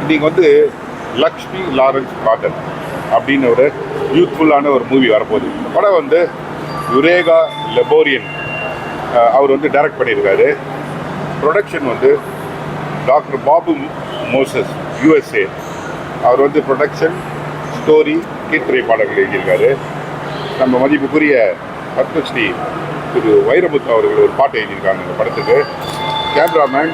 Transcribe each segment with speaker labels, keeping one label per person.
Speaker 1: இன்றைக்கி வந்து லக்ஷ்மி லாரன்ஸ் காதல் அப்படின்னு ஒரு யூத்ஃபுல்லான ஒரு மூவி வரப்போகுது. இந்த படம் வந்து யுரேகா லெபோரியன் அவர் வந்து டைரக்ட் பண்ணியிருக்காரு. ப்ரொடக்ஷன் வந்து டாக்டர் பாபு மோசஸ் USA. அவர் வந்து ப்ரொடக்ஷன், ஸ்டோரி, கீர்த்தனை பாடல்கள் எழுதியிருக்காரு. நம்ம மதிப்புக்குரிய பத்மஸ்ரீ திரு வைரமுத்து அவர்கள் ஒரு பாட்டு எழுதியிருக்காங்க இந்த படத்துக்கு. Cameraman,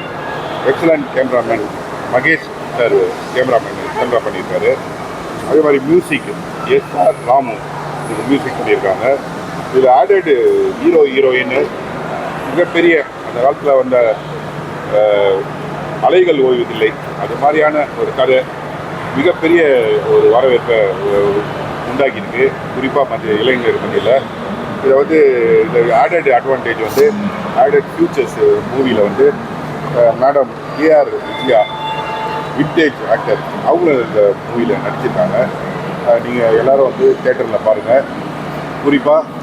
Speaker 1: excellent cameraman Mahesh sir camera பண்ணியிருக்காரு. அதே மாதிரி மியூசிக் SR ராமு இது மியூசிக் பண்ணியிருக்காங்க. இதில் ஆடடு ஹீரோயின் மிகப்பெரிய அந்த காலத்தில் வந்த அலைகள் ஓய்வதில்லை அது மாதிரியான ஒரு கதை மிகப்பெரிய ஒரு வரவேற்பை உண்டாக்கியிருக்கு, குறிப்பாக இளைஞர் மத்தியில். இதை வந்து இந்த ஆடட் அட்வான்டேஜ் வந்து ஆடட் ஃபியூச்சர்ஸ் மூவியில் வந்து madam AR Vijaya vintage actor அவங்களும் இந்த மூவியில் நடிச்சிருக்காங்க. நீங்கள் எல்லோரும் வந்து தியேட்டரில் பாருங்கள். குறிப்பாக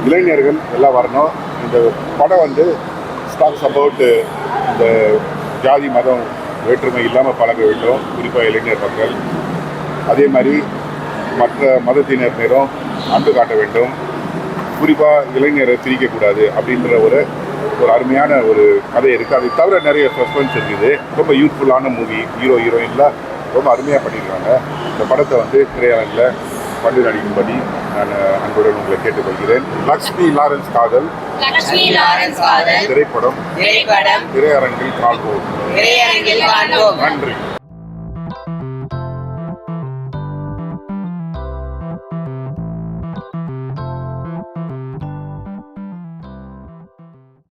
Speaker 1: இளைஞர்கள் எல்லாம் வரணும். இந்த படம் வந்து ஸ்டாக்ஸ் அபவுட் இந்த ஜாதி மதம் வேற்றுமை இல்லாமல் பழக வேண்டும், குறிப்பாக இளைஞர் மக்கள். அதே மாதிரி மற்ற மதத்தினர் நேரம் அன்பு காட்ட வேண்டும், குறிப்பாக இளைஞரை பிரிக்கக்கூடாது அப்படின்ற ஒரு அருமையான ஒரு கதை இருக்குது. அதை தவிர நிறைய சஸ்பென்ஸ் இருக்குது. ரொம்ப யூத்ஃபுல்லான மூவி. ஹீரோயின்லாம் ரொம்ப அருமையாக பண்ணியிருக்காங்க. இந்த படத்தை வந்து திரையரங்கில் கண்டு நடிக்கும்படி நான் அன்புடன் உங்களை கேட்டுக்கொள்கிறேன். லக்ஷ்மி லாரன்ஸ் காதல் திரைப்படம் திரையரங்கில் காண்போம். நன்றி.